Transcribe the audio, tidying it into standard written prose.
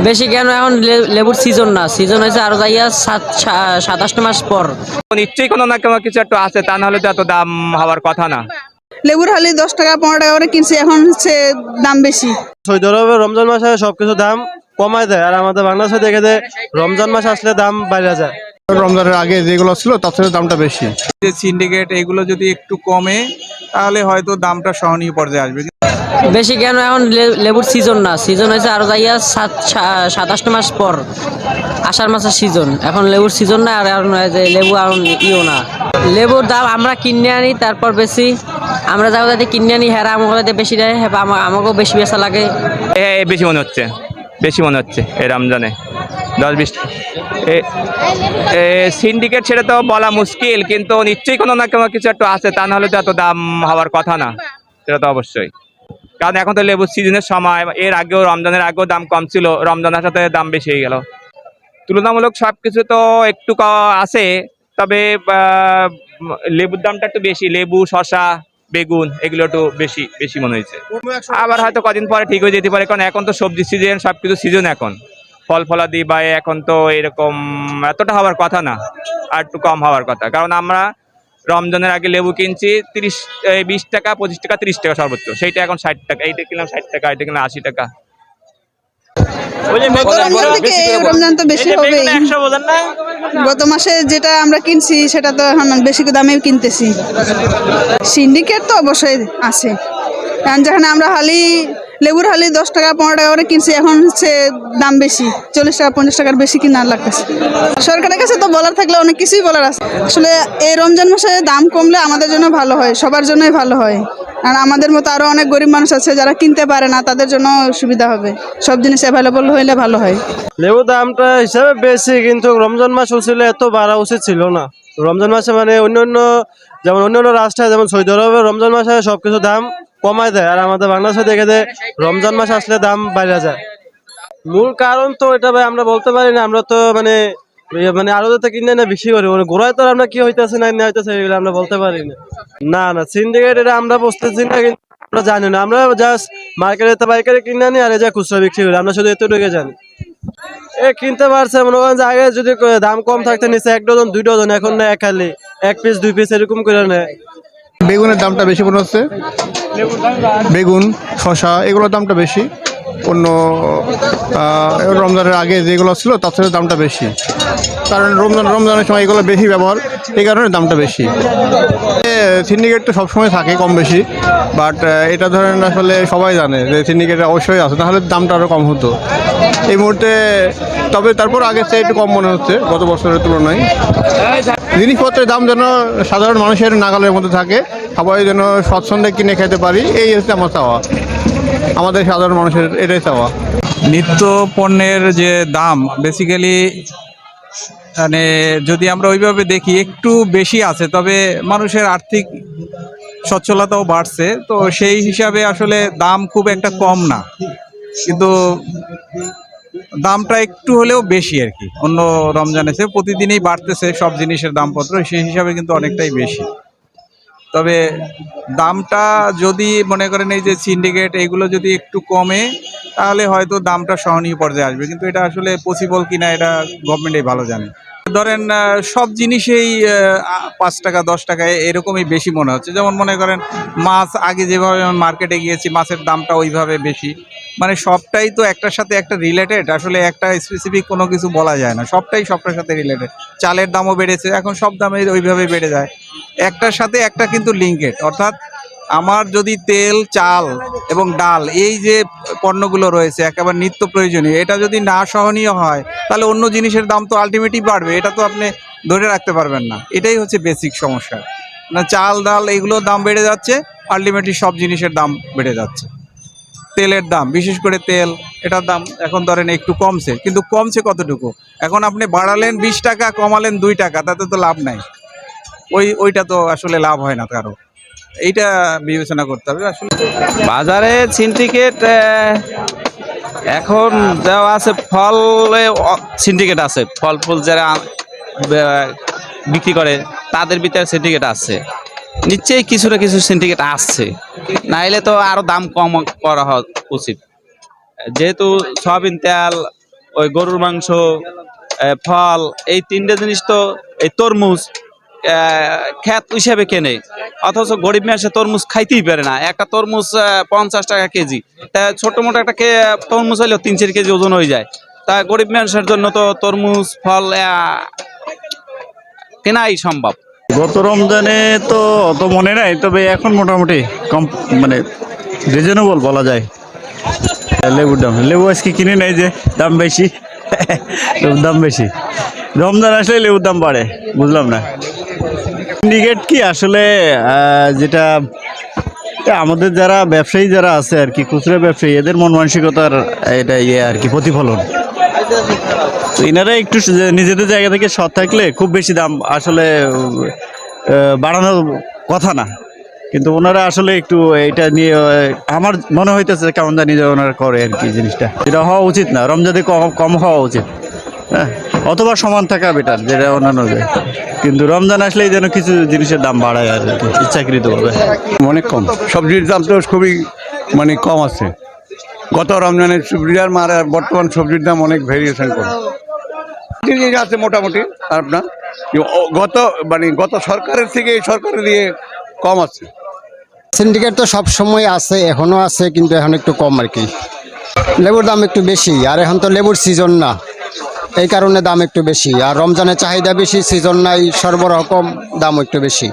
বেশি কেন এখন লেবুর সিজন না, সিজন হয়েছে আরো যাইয়া 27 মাস পর। নিশ্চয়ই কোনো না কোনো কিছু একটু আছে, তা নাহলে তো এত দাম হওয়ার কথা না। লেবুর হালি 10 টাকা 15 টাকা করে কিনছি, এখন হচ্ছে দাম বেশি। সৌদি আরবে রমজান মাসে সবকিছু দাম কমায় দেয়, আর আমাদের বাংলাদেশে দেখে যে রমজান মাস আসলে দাম বাইরে যায়। রমজানের আগে যেগুলো ছিল তার থেকে দামটা বেশি। যে সিন্ডিকেট এগুলো যদি একটু কমে তাহলে হয়তো দামটা সহনীয় পর্যায়ে আসবে। বেশি কেন এখন লেবুর সিজন না, সিজন হয়েছে আরো যাইয়া 27 মাস পর, আষাঢ় মাসের সিজন। এখন লেবুর সিজন না, আর এখন যে লেবু আর ইও না। লেবুর দাম আমরা কিনে আনি, তারপর বেশি আমরা যাও যাতে কিনে আনি, হেরা আমাকে বেশি দেয়, আমাকেও বেশি বেচা লাগে। বেশি মনে হচ্ছে, বেশি মনে হচ্ছে এই রমজানে 10-20। সিন্ডিকেট সেটা তো বলা মুশকিল, কিন্তু নিশ্চয়ই কোনো না কোনো কিছু একটু আছে, তা নাহলে তো এত দাম হওয়ার কথা না। সেটা তো অবশ্যই, কারণ এখন তো লেবুর সিজনের সময়। এর আগেও রমজানের আগেও দাম কম ছিল, রমজানের সাথে দাম বেশি হয়ে গেল। তুলনামূলক সব কিছু তো একটু আছে, তবে লেবুর দামটা একটু বেশি। লেবু, শসা, বেগুন এগুলো একটু বেশি বেশি মনে হয়েছে। আবার হয়তো কদিন পরে ঠিক হয়ে যেতে পারে, কারণ এখন তো সবজি সিজন, সবকিছু সিজন এখন। ফল ফলাদি বা এখন তো এরকম এতটা হওয়ার কথা না, আর একটু কম হওয়ার কথা। কারণ আমরা রমজানের আগে লেবু কিনছি 20 টাকা, 25 টাকা, 30 টাকা সর্বোচ্চ। সেইটা এখন 60 টাকা। এইটা কিনলাম 60 টাকা, এইটা কিনলাম 80 টাকা। রমজান তো বেশি হবে। গত মাসে যেটা আমরা কিনছি সেটা তো এখন বেশি দামে কিনতেছি। সিন্ডিকেট তো অবশ্যই আছে, কারণ যেখানে আমরা লেবুর হালি 10 টাকা 15 টাকা করে কিনছি, এখন হচ্ছে দাম বেশি, 40 টাকা 50 টাকার বেশি কিনার লাগতেছে। সরকারের কাছে তো বলার থাকলে অনেক কিছুই বলার আছে। আসলে এই রমজান মাসে দাম কমলে আমাদের জন্য ভালো হয়, সবার জন্যই ভালো হয়। আর আমাদের মতো আরো অনেক গরিব মানুষ আছে যারা কিনতে পারে না, তাদের জন্য সুবিধা হবে। সব জিনিস অ্যাভেলেবল হইলে ভালো হয়। লেবুর দামটা হিসাবে বেশি, কিন্তু রমজান মাস ছিল এত বাড়া উচিত ছিল না। রমজান মাসে মানে অন্য রাষ্ট্রে যেমন সৌদি আরবে রমজান মাসে সবকিছু দাম কমায় দেয়, আর আমাদের বাংলাদেশে দেখে যে রমজান মাস আসলে দাম বাইরে যায়। মূল কারণ তো এটা ভাই আমরা বলতে পারি না। আমরা তো মানে আরো যাতে কিনে না বেশি করি, ঘোরায় তো আমরা কি হইতেছে না হইতেছে এগুলো আমরা বলতে পারি না। না সিন্ডিকেট এটা আমরা বুঝতেছি না, কিন্তু আমরা জানি না। আমরা জাস্ট মার্কেটে পাইকারি কিনে আনি, আর এই যে খুচরা বিক্রি করি, আমরা শুধু এতটুকু জানি। কিনতে পারছে মনে করেন যে আগে যদি দাম কম থাকতে নিচে 1 ডজন 2 ডজন, এখন না 1 হালি 1 পিস 2 পিস এরকম করে নেয়। বেগুনের দামটা বেশি মনে হচ্ছে। বেগুন, শসা এগুলোর দামটা বেশি। অন্য রমজানের আগে যেগুলো ছিল তার থেকে দামটা বেশি, কারণ রমজানের সময় এগুলো বেশি ব্যবহার, এই কারণে দামটা বেশি। সিন্ডিকেট তো সবসময় থাকে কম বেশি, বাট এটা ধরেন আসলে সবাই জানে যে সিন্ডিকেট অবশ্যই আছে, তাহলে দামটা আরও কম হতো এই মুহূর্তে। তবে তারপর আগের চেয়ে একটু কম মনে হচ্ছে গত বছরের তুলনায়। জিনিসপত্রের দাম যেন সাধারণ মানুষের নাগালের মধ্যে থাকে, সবাই যেন স্বচ্ছন্দে কিনে খেতে পারি, এই হচ্ছে আমার চাওয়া, আমাদের সাধারণ মানুষের এটাই চাওয়া। নিত্য পণ্যের যে দাম বেসিক্যালি মানে যদি আমরা ওইভাবে দেখি একটু বেশি আছে, তবে মানুষের আর্থিক সচ্ছলতাও বাড়ছে, তো সেই হিসাবে আসলে দাম খুব একটা কম না, কিন্তু দামটা একটু হলেও বেশি আর কি। অন্য রমজানে প্রতিদিনই বাড়তেছে সব জিনিসের দামপত্র, সেই হিসাবে কিন্তু অনেকটাই বেশি। তবে দামটা যদি মনে করেন এই যে সিন্ডিকেট এগুলো যদি একটু কমে তাহলে হয়তো দামটা সহনীয় পর্যায়ে আসবে, কিন্তু এটা আসলে পসিবল কিনা এটা গভর্নমেন্টই ভালো জানে। ধরেন সব জিনিসেই 5 টাকা 10 টাকা এরকমই বেশি মনে হচ্ছে। যেমন মনে করেন মাছ, আগে যেভাবে আমি মার্কেটে গিয়েছি মাছের দামটা ওইভাবে বেশি, মানে সবটাই তো একটার সাথে একটা রিলেটেড, আসলে একটা স্পেসিফিক কোনো কিছু বলা যায় না, সবটাই সবটার সাথে রিলেটেড। চালের দামও বেড়েছে, এখন সব দামে ওইভাবে বেড়ে যায়, একটার সাথে একটা কিন্তু লিঙ্কেড। অর্থাৎ আমার যদি তেল, চাল এবং ডাল এই যে পণ্যগুলো রয়েছে একেবারে নিত্য প্রয়োজনীয়, এটা যদি না সহনীয় হয় তাহলে অন্য জিনিসের দাম তো আলটিমেটলি বাড়বে, এটা তো আপনি ধরে রাখতে পারবেন না। এটাই হচ্ছে বেসিক সমস্যা। না চাল ডাল এগুলোর দাম বেড়ে যাচ্ছে, আলটিমেটলি সব জিনিসের দাম বেড়ে যাচ্ছে। তেলের দাম, বিশেষ করে তেল, এটার দাম এখন ধরেন একটু কমছে, কিন্তু কমছে কতটুকু? এখন আপনি বাড়ালেন 20 টাকা, কমালেন 2 টাকা, তাতে তো লাভ নাই। ওইটা তো আসলে লাভ হয় না কারো, এইটা বিবেচনা করতে হবে আসলে। বাজারে সিন্ডিকেট এখন দেওয়া আছে, ফলে সিন্ডিকেট আছে, ফল ফুল যারা বিক্রি করে তাদের ভিতরে সিন্ডিকেট আছে, নিশ্চয়ই কিছু না কিছু সিন্ডিকেট আসছে, নাইলে তো আরো দাম কম করা উচিত। যেহেতু সয়াবিন তেল ওই গরুর মাংস, ফল, এই তিনটে জিনিস তো, এই তরমুজ খ্যাত হিসেবে কেনে, অথচ গরিব মানুষ তরমুজ খাইতেই পারে না। একটা তরমুজ 50 টাকা কেজি, তা ছোট মোটো একটা তরমুজ হলেও 3-4 কেজি ওজন হয়ে যায়। তা গরিব মানুষের জন্য তো তরমুজ ফল কেনাই সম্ভব। গত রমজানে তো অত মনে নাই, তবে এখন মোটামুটি কম, মানে রিজনেবল বলা যায়। লেবুর দাম, লেবু আজকে কিনে নেই যে দাম বেশি, লেবুর দাম বেশি। রমজান আসলে লেবুর দাম বাড়ে, বুঝলাম না। সিন্ডিকেট কি আসলে যেটা আমাদের যারা ব্যবসায়ী যারা আছে আর কি, খুচরা ব্যবসায়ী, এদের মন মানসিকতার এটা আর কি প্রতিফলন। তো এনারা একটু নিজেদের জায়গা থেকে সৎ থাকলে খুব বেশি দাম আসলে বাড়ানোর কথা না, কিন্তু ওনারা আসলে একটু এটা নিয়ে আমার মনে হইতেছে কেমন জানি যে ওনারা করে আর কি। জিনিসটা এটা হওয়া উচিত না, রমজানে কম হওয়া উচিত, হ্যাঁ, অথবা সমান থাকা বেটার, যেটা অন্যান্য যায়। কিন্তু রমজান আসলেই যেন কিছু জিনিসের দাম বাড়ায় আর কি, ইচ্ছাকৃতভাবে। অনেক কম, সবজির দাম তো খুবই কম আছে। গত রমজানের সুবিধার মার আর বর্তমান সবজির দাম অনেক ভেরিয়েশন কম আছে মোটামুটি। আপনার গত সরকারের থেকে এই সরকারের দিয়ে কম আছে। সিন্ডিকেট তো সব সময় আছে, এখনো আছে, কিন্তু এখন একটু কম আর কি। লেবুর দাম একটু বেশি, আর এখন তো লেবুর সিজন না, এই কারণে দাম একটু বেশি। আর রমজানের চাহিদা বেশি, সিজন নাই, সরবরাহ কম, দাম একটু বেশি।